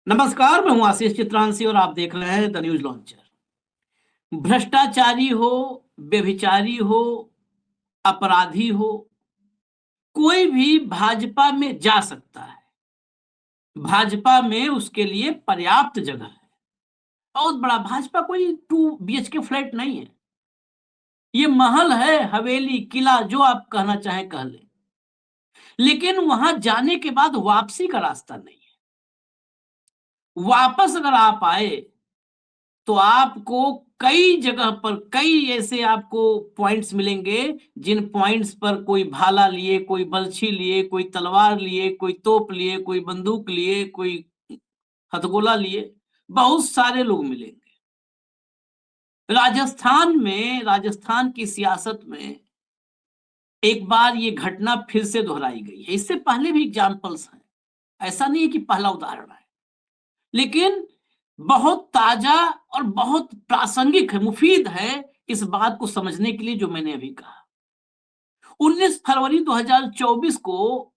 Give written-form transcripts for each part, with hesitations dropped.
नमस्कार, मैं हूं आशीष चित्रांशी और आप देख रहे हैं द न्यूज लॉन्चर। भ्रष्टाचारी हो, व्यभिचारी हो, अपराधी हो, कोई भी भाजपा में जा सकता है। भाजपा में उसके लिए पर्याप्त जगह है। बहुत बड़ा भाजपा कोई 2 BHK फ्लैट नहीं है। ये महल है, हवेली, किला, जो आप कहना चाहें कह लें। लेकिन वहां जाने के बाद वापसी का रास्ता नहीं है। वापस अगर आप आए तो आपको कई जगह पर कई ऐसे आपको पॉइंट्स मिलेंगे जिन पॉइंट्स पर कोई भाला लिए, कोई बल्छी लिए, कोई तलवार लिए, कोई तोप लिए, कोई बंदूक लिए, कोई हथगोला लिए, बहुत सारे लोग मिलेंगे। राजस्थान की सियासत में एक बार ये घटना फिर से दोहराई गई है। इससे पहले भी एग्जाम्पल्स हैं, ऐसा नहीं है कि पहला उदाहरण है, लेकिन बहुत ताजा और बहुत प्रासंगिक है, मुफीद है इस बात को समझने के लिए जो मैंने अभी कहा। 19 फरवरी 2024 को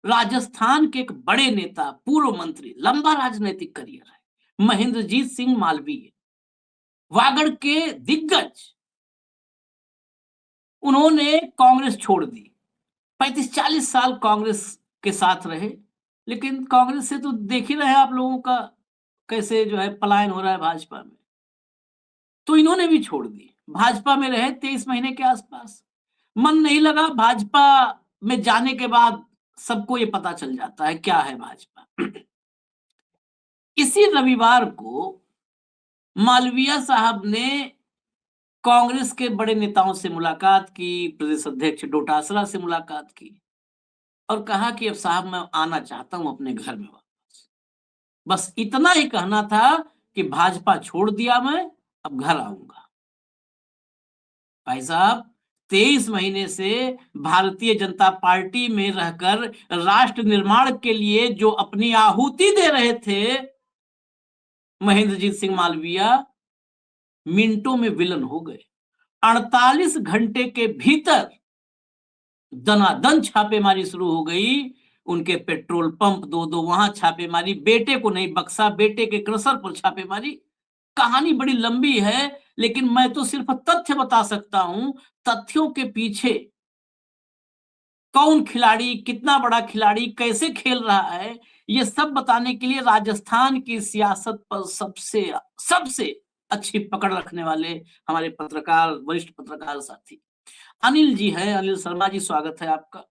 राजस्थान के एक बड़े नेता, पूर्व मंत्री, लंबा राजनीतिक करियर है, महेंद्रजीत सिंह मालवीय, वागड़ के दिग्गज, उन्होंने कांग्रेस छोड़ दी। 35-40 साल कांग्रेस के साथ रहे, लेकिन कांग्रेस से तो देख ही रहे हैं आप लोगों का कैसे जो है पलायन हो रहा है भाजपा में। तो इन्होंने भी छोड़ दी। भाजपा में रहे 23 महीने के आसपास। मन नहीं लगा। भाजपा में जाने के बाद सबको ये पता चल जाता है क्या है भाजपा। इसी रविवार को मालवीय साहब ने कांग्रेस के बड़े नेताओं से मुलाकात की, प्रदेश अध्यक्ष डोटासरा से मुलाकात की और कहा कि अब साहब मैं आना चाहता हूं अपने घर में वापस। बस इतना ही कहना था कि भाजपा छोड़ दिया मैं, अब घर आऊंगा। भाई साहब, 23 महीने से भारतीय जनता पार्टी में रहकर राष्ट्र निर्माण के लिए जो अपनी आहुति दे रहे थे महेंद्रजीत सिंह मालवीय, मिनटों में विलन हो गए। 48 घंटे के भीतर दनादन छापेमारी शुरू हो गई। उनके पेट्रोल पंप दो वहां छापेमारी, बेटे को नहीं बक्सा, बेटे के क्रशर पर छापेमारी। कहानी बड़ी लंबी है, लेकिन मैं तो सिर्फ तथ्य बता सकता हूं। तथ्यों के पीछे कौन खिलाड़ी, कितना बड़ा खिलाड़ी, कैसे खेल रहा है, ये सब बताने के लिए राजस्थान की सियासत पर सबसे अच्छी पकड़ रखने वाले हमारे पत्रकार, वरिष्ठ पत्रकार साथी अनिल जी हैं। अनिल शर्मा जी, स्वागत है आपका।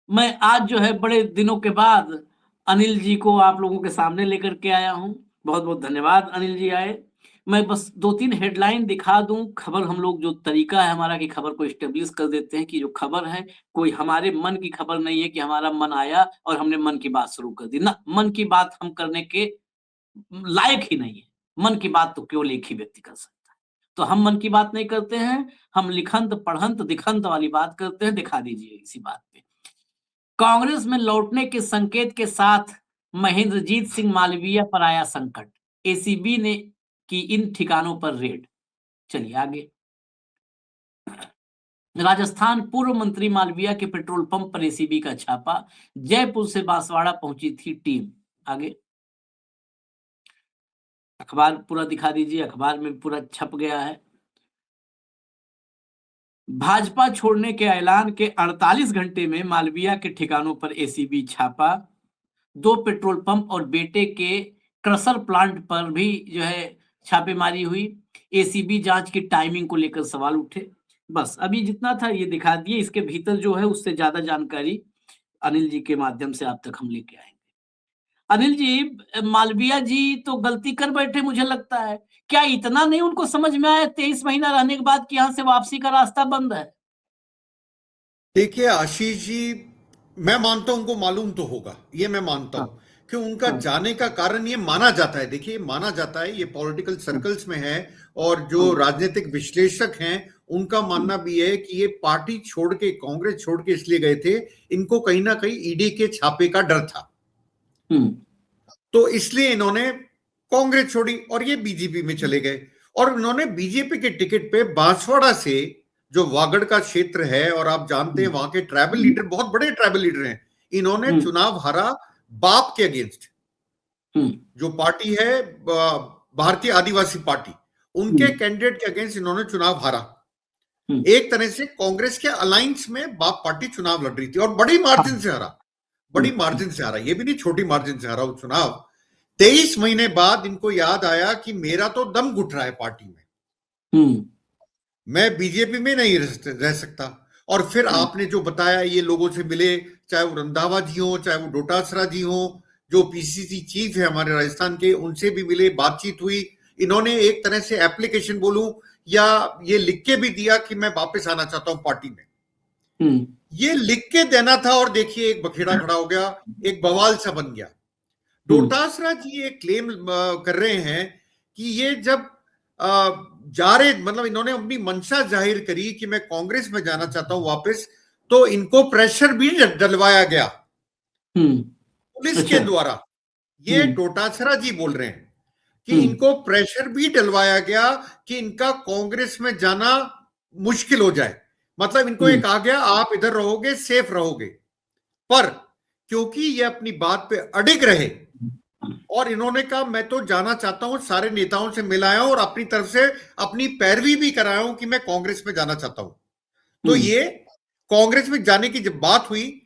मैं आज जो है बड़े दिनों के बाद अनिल जी को आप लोगों के सामने लेकर के आया हूं। बहुत बहुत धन्यवाद अनिल जी आए। मैं बस 2-3 हेडलाइन दिखा दूं। खबर, हम लोग जो तरीका है हमारा कि खबर को एस्टेब्लिश कर देते हैं कि जो खबर है कोई हमारे मन की खबर नहीं है कि हमारा मन आया और हमने मन की बात शुरू कर दी ना। मन की बात हम करने के लायक ही नहीं है। मन की बात तो केवल एक ही व्यक्ति कर सकता है। तो हम मन की बात नहीं करते हैं, हम लिखंत पढ़ंत दिखंत वाली बात करते हैं। दिखा दीजिए इसी बात पे। कांग्रेस में लौटने के संकेत के साथ महेंद्रजीत सिंह मालवीय पर आया संकट। एसीबी ने की इन ठिकानों पर रेड। चलिए आगे। राजस्थान पूर्व मंत्री मालवीय के पेट्रोल पंप पर एसीबी का छापा। जयपुर से बांसवाड़ा पहुंची थी टीम। आगे अखबार पूरा दिखा दीजिए। अखबार में पूरा छप गया है। भाजपा छोड़ने के ऐलान के 48 घंटे में मालवीय के ठिकानों पर एसीबी छापा। 2 पेट्रोल पंप और बेटे के क्रशर प्लांट पर भी जो है छापेमारी हुई। एसीबी जांच की टाइमिंग को लेकर सवाल उठे। बस अभी जितना था ये दिखा दिए। इसके भीतर जो है उससे ज्यादा जानकारी अनिल जी के माध्यम से आप तक हम लेके आएंगे। अनिल जी, मालवीय जी तो गलती कर बैठे मुझे लगता है। क्या इतना नहीं उनको समझ में आया 23 महीना रहने के बाद कि यहां से वापसी का रास्ता बंद है? देखिए आशीष जी, मैं मानता हूं उनको मालूम तो होगा, ये मैं मानता हूं हाँ, कि उनका हाँ, जाने का कारण ये माना जाता है। देखिए, माना जाता है, ये पॉलिटिकल हाँ, सर्कल्स में है और जो हाँ, राजनीतिक विश्लेषक हैं उनका मानना भी है कि ये पार्टी छोड़ के, कांग्रेस छोड़ के इसलिए गए थे, इनको कहीं ना कहीं ईडी के छापे का डर था। तो इसलिए इन्होंने कांग्रेस छोड़ी और ये बीजेपी में चले गए। और इन्होंने बीजेपी के टिकट पे बांसवाड़ा से, जो वागड़ का क्षेत्र है और आप जानते हैं वहां के ट्राइबल लीडर बहुत बड़े ट्राइबल लीडर हैं, इन्होंने चुनाव हारा बाप के अगेंस्ट जो पार्टी है भारतीय आदिवासी पार्टी, उनके कैंडिडेट के अगेंस्ट इन्होंने चुनाव हारा। एक तरह से कांग्रेस के अलायंस में बाप पार्टी चुनाव लड़ रही थी और बड़ी मार्जिन से हारा, बड़ी मार्जिन से हारा, ये भी नहीं छोटी मार्जिन से हारा वो चुनाव। 23 महीने बाद इनको याद आया कि मेरा तो दम घुट रहा है पार्टी में, मैं बीजेपी में नहीं रह सकता। और फिर आपने जो बताया, ये लोगों से मिले, चाहे वो रंधावा जी हो, चाहे वो डोटासरा जी हो, जो पीसीसी चीफ है हमारे राजस्थान के, उनसे भी मिले, बातचीत हुई। इन्होंने एक तरह से एप्लीकेशन बोलूं या ये लिख के भी दिया कि मैं वापस आना चाहता हूं पार्टी में, ये लिख के देना था। और देखिए एक बखेड़ा खड़ा हो गया, एक बवाल सा बन गया। डोटासरा जी एक क्लेम कर रहे हैं कि ये जब जा रहे, मतलब इन्होंने अपनी मंशा जाहिर करी कि मैं कांग्रेस में जाना चाहता हूं वापस, तो इनको प्रेशर भी डलवाया गया पुलिस के द्वारा। ये डोटासरा जी बोल रहे हैं कि इनको प्रेशर भी डलवाया गया कि इनका कांग्रेस में जाना मुश्किल हो जाए। मतलब इनको एक आ गया, आप इधर रहोगे, सेफ रहोगे। पर क्योंकि ये अपनी बात पे अडिग रहे और इन्होंने कहा मैं तो जाना चाहता हूं, सारे नेताओं से मिलाया हूं और अपनी तरफ से अपनी पैरवी भी कराया हूं कि मैं कांग्रेस में जाना चाहता हूं। तो ये कांग्रेस में जाने की जब बात हुई,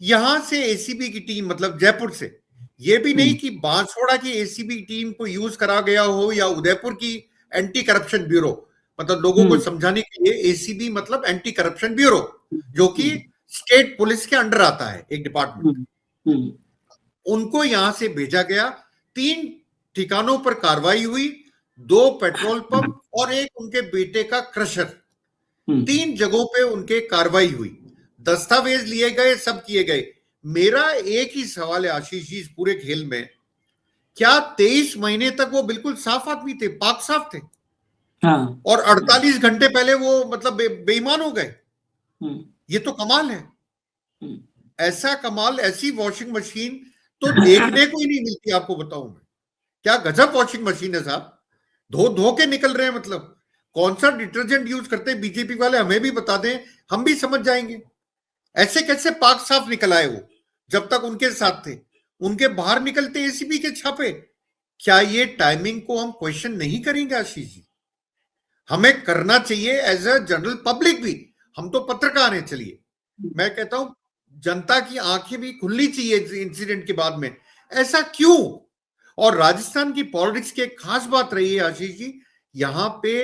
यहां से एसीबी की टीम, मतलब जयपुर से, ये भी नहीं कि बांसवाड़ा की एसीबी टीम को यूज करा गया हो या उदयपुर की एंटी करप्शन ब्यूरो, मतलब लोगों को समझाने के लिए एसीबी मतलब एंटी करप्शन ब्यूरो, जो कि स्टेट पुलिस के अंडर आता है, एक डिपार्टमेंट। उनको यहां से भेजा गया, 3 ठिकानों पर कार्रवाई हुई, 2 पेट्रोल पंप और एक उनके बेटे का क्रशर, 3 जगहों पे उनके कार्रवाई हुई, दस्तावेज लिए गए, सब किए गए। मेरा एक ही सवाल है आशीष जी, इस पूरे खेल में, क्या 23 महीने तक वो बिल्कुल साफ आदमी थे, पाक साफ थे? हाँ। और 48 घंटे पहले वो मतलब बेईमान हो गए? ये तो कमाल है। ऐसा कमाल, ऐसी वॉशिंग मशीन तो देखने को ही नहीं मिलती, आपको बताऊं मैं। क्या गजब वॉशिंग मशीन है साहब, धो धो के निकल रहे हैं। मतलब कौन सा डिटर्जेंट यूज करते हैं बीजेपी वाले, हमें भी बता दें, हम भी समझ जाएंगे। ऐसे कैसे पाक साफ निकल आए वो, जब तक उनके साथ थे? उनके बाहर निकलते एसीबी के छापे। क्या ये टाइमिंग को हम क्वेश्चन नहीं करेंगे आशीष जी? हमें करना चाहिए एज अ जनरल पब्लिक भी, हम तो पत्रकार हैं। चलिए, मैं कहता हूं जनता की आंखें भी खुलनी चाहिए इस इंसिडेंट के बाद में, ऐसा क्यों? और राजस्थान की पॉलिटिक्स की एक खास बात रही है आशीष जी, यहां पे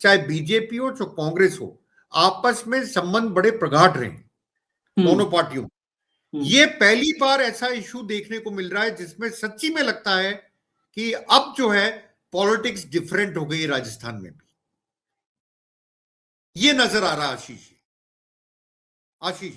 चाहे बीजेपी हो चाहे कांग्रेस हो, आपस में संबंध बड़े प्रगाढ़ रहे दोनों पार्टियों। ये पहली बार ऐसा इशू देखने को मिल रहा है जिसमें सच्ची में लगता है कि अब जो है पॉलिटिक्स डिफरेंट हो गई राजस्थान में भी, ये नजर आ रहा है आशीष।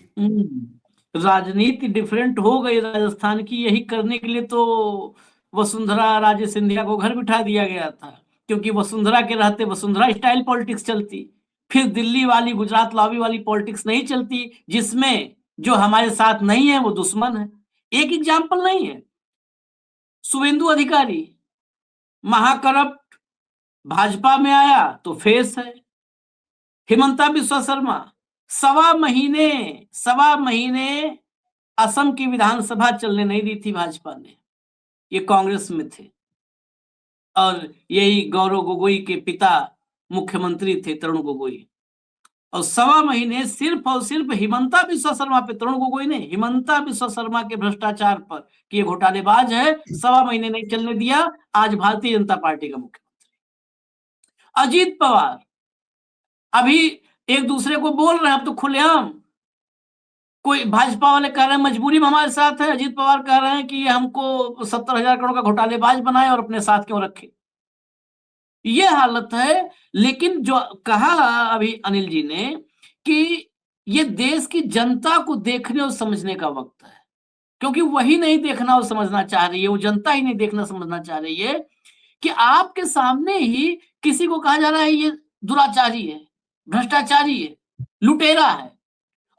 राजनीति डिफरेंट हो गई राजस्थान की, यही करने के लिए तो वसुंधरा राजे सिंधिया को घर बिठा दिया गया था, क्योंकि वसुंधरा के रहते वसुंधरा स्टाइल पॉलिटिक्स चलती, फिर दिल्ली वाली गुजरात लॉबी वाली पॉलिटिक्स नहीं चलती, जिसमें जो हमारे साथ नहीं है वो दुश्मन है। एक एग्जाम्पल नहीं है, शुभेंदु अधिकारी महाकरप्ट, भाजपा में आया तो फेस है। हिमंता बिस्वा शर्मा 1.25 महीने असम की विधानसभा चलने नहीं दी थी भाजपा ने, ये कांग्रेस में थे। और यही गौरव गोगोई के पिता मुख्यमंत्री थे, तरुण गोगोई। और 1.25 महीने सिर्फ और सिर्फ हिमंता बिस्वा शर्मा पे, तरुण गोगोई ने हिमंता बिस्वा शर्मा के भ्रष्टाचार पर कि ये घोटालेबाज है, 1.25 महीने नहीं चलने दिया। आज भारतीय जनता पार्टी का मुख्यमंत्री। अजीत पवार अभी एक दूसरे को बोल रहे हैं, अब तो खुलेआम, कोई भाजपा वाले कह रहे हैं मजबूरी में हमारे साथ है, अजीत पवार कह रहे हैं कि हमको 70,000 करोड़ का घोटालेबाज बनाए और अपने साथ क्यों रखे। ये हालत है। लेकिन जो कहा अभी अनिल जी ने कि ये देश की जनता को देखने और समझने का वक्त है, क्योंकि वही नहीं देखना और समझना चाह रही है, वो जनता ही नहीं देखना समझना चाह रही है कि आपके सामने ही किसी को कहा जा रहा है ये दुराचारी है, भ्रष्टाचारी है, लुटेरा है,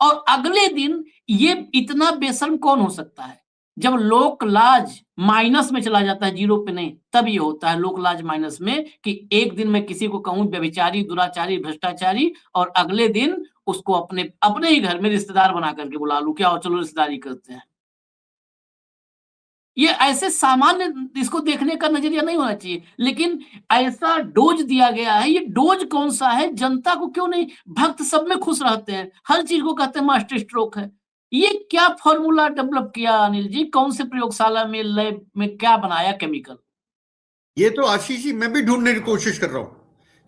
और अगले दिन ये इतना बेशर्म कौन हो सकता है? जब लोक लाज माइनस में चला जाता है, जीरो पे नहीं, तब ये होता है लोक लाज माइनस में, कि एक दिन मैं किसी को कहूं व्यभिचारी, दुराचारी, भ्रष्टाचारी, और अगले दिन उसको अपने ही घर में रिश्तेदार बना करके बुला लूं, क्या चलो रिश्तेदारी करते हैं। ये ऐसे सामान्य इसको देखने का नजरिया नहीं होना चाहिए, लेकिन ऐसा डोज दिया गया है। ये डोज कौन सा है, जनता को क्यों नहीं, भक्त सब में खुश रहते हैं, हर चीज को कहते हैं मास्टर स्ट्रोक है। ये क्या फॉर्मूला डेवलप किया अनिल जी, कौन से प्रयोगशाला में, लैब में क्या बनाया केमिकल? ये तो आशीष जी मैं भी ढूंढने की कोशिश कर रहा हूं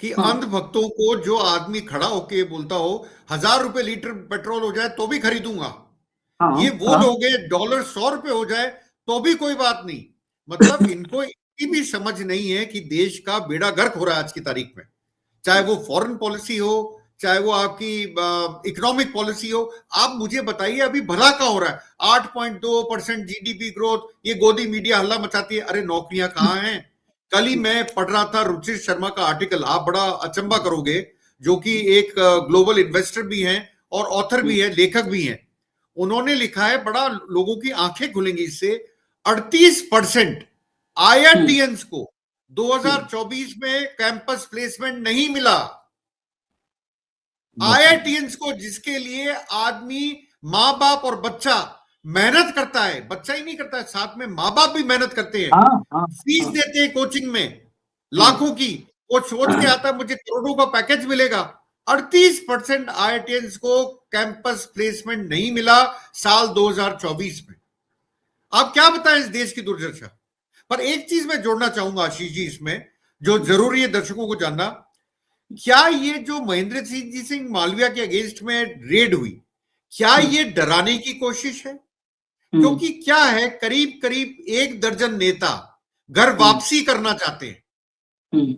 कि हाँ। अंधभक्तों को जो आदमी खड़ा होके बोलता हो 1,000 रुपए लीटर पेट्रोल हो जाए तो भी खरीदूंगा, हाँ, ये वो हाँ। लोग हैं डॉलर 100 रुपए हो जाए तो भी कोई बात नहीं। मतलब इनको इतनी भी समझ नहीं है कि देश का बेड़ा गर्क हो रहा है आज की तारीख में, चाहे वो फॉरेन पॉलिसी हो, चाहे वो आपकी इकोनॉमिक पॉलिसी हो। आप मुझे बताइए अभी भला क्या हो रहा है? 8.2% जीडीपी ग्रोथ, ये गोदी मीडिया हल्ला मचाती है, अरे नौकरियां कहाँ हैं? कल ही मैं पढ़ रहा था रुचिर शर्मा का आर्टिकल, आप बड़ा अचंबा करोगे, जो कि एक ग्लोबल इन्वेस्टर भी हैं और ऑथर भी है, लेखक भी हैं। उन्होंने लिखा है, बड़ा लोगों की आंखें खुलेंगी इससे, 38% आईआईटीएंस को 2024 में कैंपस प्लेसमेंट नहीं मिला। आईआईटीएंस को, जिसके लिए आदमी, मां बाप और बच्चा मेहनत करता है, बच्चा ही नहीं करता है, साथ में मां बाप भी मेहनत करते हैं, हाँ, हाँ, फीस हाँ। देते हैं कोचिंग में लाखों की, वो सोच के आता है मुझे करोड़ों का पैकेज मिलेगा। 38% आईआईटीएंस को कैंपस प्लेसमेंट नहीं मिला साल 2024 में। आप क्या बताएं इस देश की दुर्दशा पर। एक चीज मैं जोड़ना चाहूंगा आशीष जी इसमें, जो जरूरी है दर्शकों को जानना, क्या ये जो महेंद्र सिंह मालविया के अगेंस्ट में रेड हुई, क्या ये डराने की कोशिश है? क्योंकि क्या है, करीब करीब 1 दर्जन नेता घर वापसी करना चाहते हैं।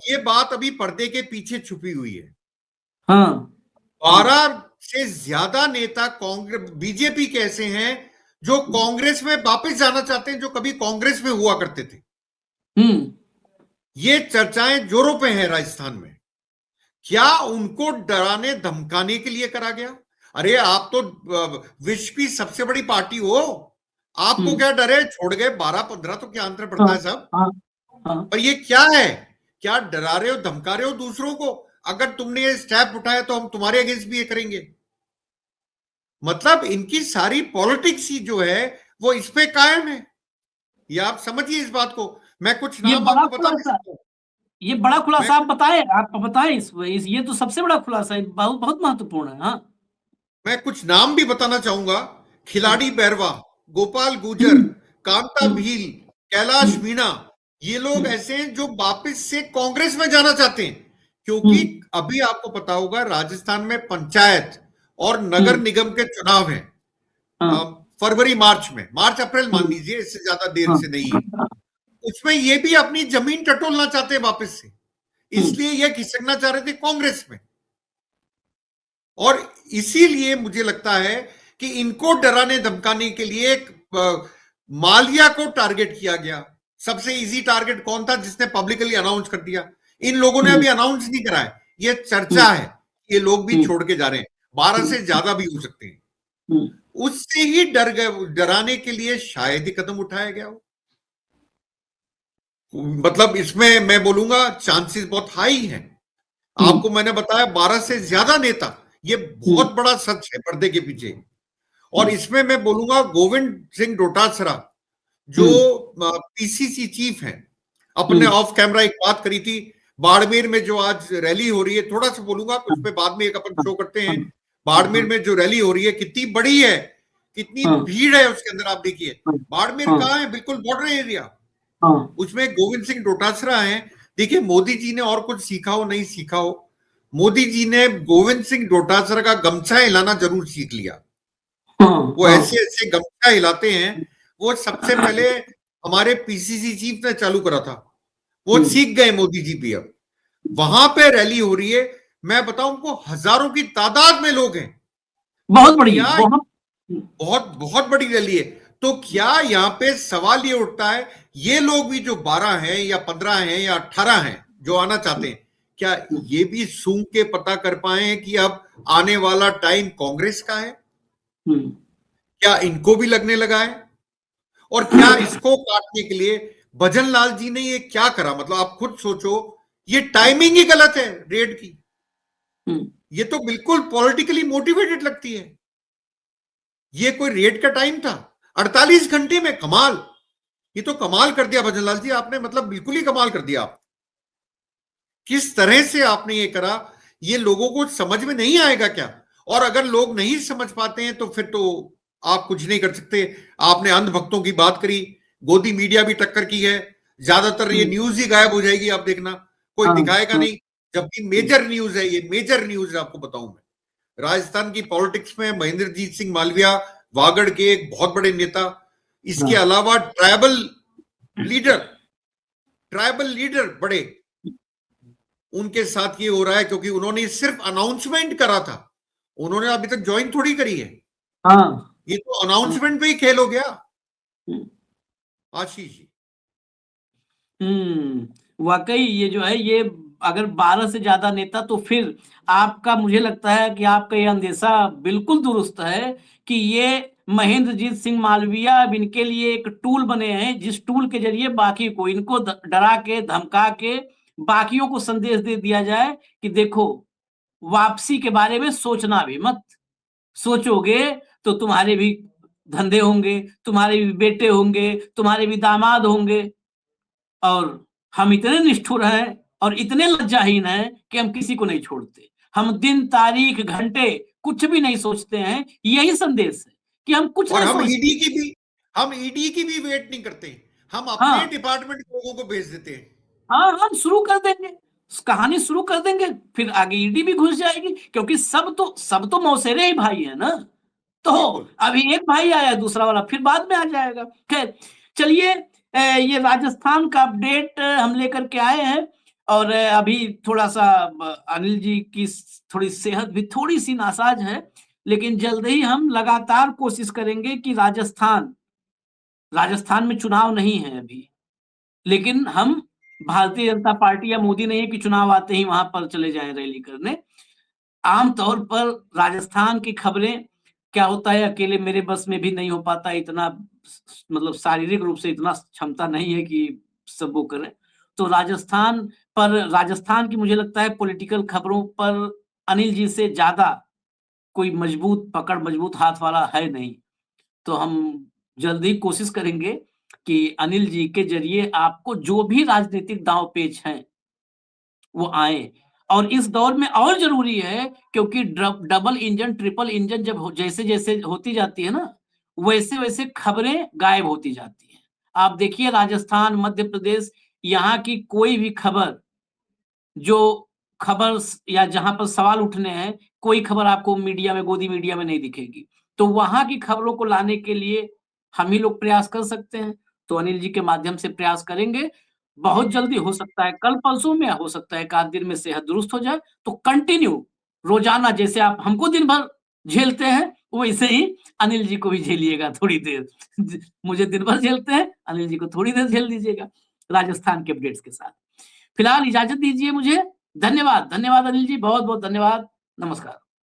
ये बात अभी पर्दे के पीछे छुपी हुई है। हाँ। 12 से ज्यादा नेता कांग्रेस बीजेपी के ऐसे हैं जो कांग्रेस में वापस जाना चाहते हैं, जो कभी कांग्रेस में हुआ करते थे। ये चर्चाएं जोरों पे हैं राजस्थान में। क्या उनको डराने धमकाने के लिए करा गया? अरे आप तो विश्व की सबसे बड़ी पार्टी हो, आपको क्या डर है? छोड़ गए 12-15 तो क्या अंतर पड़ता है सब। पर ये क्या है? क्या डरा रहे हो, धमका रहे हो दूसरों को? अगर तुमने ये स्टेप उठाया तो हम तुम्हारे अगेंस्ट भी ये करेंगे। मतलब इनकी सारी पॉलिटिक्स ही जो है वो इस पे कायम है। ये आप समझिए इस बात को। मैं कुछ नाम आपको बता भी सकता हूं। ये बड़ा खुलासा आप बताएं, आप बताएं ये तो सबसे बड़ा खुलासा है, बहुत बहुत महत्वपूर्ण है। हाँ, मैं कुछ नाम भी बताना चाहूंगा। खिलाड़ी बैरवा, गोपाल गुर्जर, कांता भील, कैलाश मीणा, ये लोग ऐसे हैं जो वापस से कांग्रेस में जाना चाहते हैं। क्योंकि अभी आपको पता होगा राजस्थान में पंचायत और नगर निगम के चुनाव हैं फरवरी मार्च में, मार्च अप्रैल मान लीजिए, इससे ज्यादा देर से नहीं है। उसमें ये भी अपनी जमीन टटोलना चाहते हैं वापस से, इसलिए ये खिसकना चाह रहे थे कांग्रेस में। और इसीलिए मुझे लगता है कि इनको डराने धमकाने के लिए माल्या को टारगेट किया गया। सबसे इजी टारगेट कौन था? जिसने पब्लिकली अनाउंस कर दिया। इन लोगों ने अभी अनाउंस नहीं करा है, ये चर्चा है, ये लोग भी छोड़ के जा रहे हैं, 12 से ज्यादा भी हो सकते हैं। उससे ही डर गए, डराने के लिए शायद ही कदम उठाया गया हो। मतलब इसमें मैं बोलूंगा चांसेस बहुत हाई हैं। आपको मैंने बताया 12 से ज्यादा नेता, ये बहुत बड़ा सच है पर्दे के पीछे। और इसमें मैं बोलूंगा गोविंद सिंह डोटासरा जो पीसीसी चीफ हैं, अपने ऑफ कैमरा एक बात करी थी बाड़मेर में जो आज रैली हो रही है, थोड़ा सा बोलूंगा उस पर बाद में, एक अपन शो करते हैं। बाड़मेर में जो रैली हो रही है कितनी बड़ी है, कितनी भीड़ है उसके अंदर, आप देखिए। बाड़मेर कहाँ है? बिल्कुल बॉर्डर एरिया। उसमें गोविंद सिंह डोटासरा है। देखिए मोदी जी ने और कुछ सीखा हो नहीं सीखा हो, मोदी जी ने गोविंद सिंह डोटासरा का गमछा हिलाना जरूर सीख लिया। वो ऐसे ऐसे गमछा हिलाते हैं, वो सबसे पहले हमारे पीसीसी चीफ ने चालू करा था, वो सीख गए मोदी जी भी। अब वहां पे रैली हो रही है, मैं बताऊं उनको हजारों की तादाद में लोग हैं, बहुत बड़ी, बहुत बहुत बड़ी रैली है। तो क्या यहाँ पे सवाल ये उठता है, ये लोग भी जो 12 हैं या 15 हैं या 18 हैं जो आना चाहते हैं, क्या ये भी सूंघ के पता कर पाए कि अब आने वाला टाइम कांग्रेस का है? क्या इनको भी लगने लगा है? और क्या इसको काटने के लिए भजन लाल जी ने ये क्या करा? मतलब आप खुद सोचो, ये टाइमिंग ही गलत है रेड की। ये तो बिल्कुल पॉलिटिकली मोटिवेटेड लगती है। ये कोई रेड का टाइम था? 48 घंटे में कमाल। ये तो कमाल कर दिया भजनलाल जी आपने, मतलब बिल्कुल ही कमाल कर दिया। आप किस तरह से आपने ये करा, ये लोगों को समझ में नहीं आएगा क्या? और अगर लोग नहीं समझ पाते हैं तो फिर तो आप कुछ नहीं कर सकते। आपने अंधभक्तों की बात करी, गोदी मीडिया भी टक्कर की है, ज्यादातर ये न्यूज ही गायब हो जाएगी, आप देखना कोई हाँ, दिखाएगा हाँ, नहीं, जबकि मेजर न्यूज है ये, मेजर न्यूज है। आपको बताऊं मैं, राजस्थान की पॉलिटिक्स में महेंद्रजीत सिंह मालविया वागड़ के एक बहुत बड़े नेता, इसके हाँ, अलावा ट्राइबल लीडर बड़े, उनके साथ ये हो रहा है क्योंकि उन्होंने सिर्फ अनाउंसमेंट करा था, उन्होंने अभी तक ज्वाइन थोड़ी करी है। हाँ, ये तो अनाउंसमेंट पे ही खेल हो गया हम्म, आशीष जी। वाकई ये जो है, ये अगर 12 से ज्यादा नेता, तो फिर आपका, मुझे लगता है कि आपका ये अंदेशा बिल्कुल दुरुस्त है कि ये महेंद्रजीत सिंह मालविया अब इनके लिए एक टूल बने हैं, जिस टूल के जरिए बाकी को, इनको डरा के धमका के बाकियों को संदेश दे दिया जाए कि देखो, वापसी के बारे में सोचना भी मत, सोचोगे तो तुम्हारे भी धंधे होंगे, तुम्हारे भी बेटे होंगे, तुम्हारे भी दामाद होंगे, और हम इतने निष्ठुर हैं और इतने लज्जाहीन हैं कि हम किसी को नहीं छोड़ते। हम दिन, तारीख, घंटे कुछ भी नहीं सोचते हैं। यही संदेश है कि हम कुछ और नहीं हम सोचते। ईडी की भी वेट नहीं करते, हम अपने हाँ, डिपार्टमेंट के लोगों को भेज देते हैं। हाँ, हम शुरू कर देंगे, कहानी शुरू कर देंगे, फिर आगे ईडी भी घुस जाएगी, क्योंकि सब तो मौसेरे ही भाई है ना। तो बिल्कुल। अभी एक भाई आया, दूसरा वाला फिर बाद में आ जाएगा। खैर, चलिए, ये राजस्थान का अपडेट हम लेकर के आए हैं, और अभी थोड़ा सा अनिल जी की थोड़ी सेहत भी थोड़ी सी नासाज है, लेकिन जल्द ही हम लगातार कोशिश करेंगे कि राजस्थान में चुनाव नहीं है अभी, लेकिन हम, भारतीय जनता पार्टी या मोदी नहीं है कि चुनाव आते ही वहां पर चले जाएं रैली करने। आमतौर पर राजस्थान की खबरें, क्या होता है, अकेले मेरे बस में भी नहीं हो पाता इतना, मतलब शारीरिक रूप से इतना क्षमता नहीं है कि सब वो करें। तो राजस्थान की मुझे लगता है पॉलिटिकल खबरों पर अनिल जी से ज्यादा कोई मजबूत पकड़, मजबूत हाथ वाला है नहीं। तो हम जल्द ही कोशिश करेंगे कि अनिल जी के जरिए आपको जो भी राजनीतिक दांव-पेच हैं, वो आएँ। और इस दौर में और ज़रूरी है, क्योंकि डबल इंजन, ट्रिपल इंजन जब जैसे-जैसे होती जाती है ना, वैसे-वैसे खबरें गायब होती जाती हैं। आप देखिए, राजस्थान, मध्य प्रदेश, यहाँ की कोई भी खबर, जो खबर या जहाँ पर सवाल उठने हैं, कोई खबर आपको मीडिया में, गोदी मीडिया में नहीं दिखेगी। तो वहाँ की खबरों को लाने के लिए हम ही लोग प्रयास कर सकते हैं। तो अनिल जी के माध्यम से प्रयास करेंगे। बहुत जल्दी हो सकता है कल-परसों में, हो सकता है 1 आध दिन में सेहत दुरुस्त हो जाए, तो कंटिन्यू रोज़ाना जैसे आप हमको दिन भर झेलते हैं, वैसे ही अनिल जी को भी झेलिएगा थोड़ी देर। मुझे दिन भर झेलते हैं, अनिल जी को थोड़ी देर झेल दीजिएगा, राजस्थान के अपडेट्स के साथ। फिलहाल इजाज़त दीजिए मुझे। धन्यवाद, धन्यवाद अनिल जी, बहुत-बहुत धन्यवाद। नमस्कार।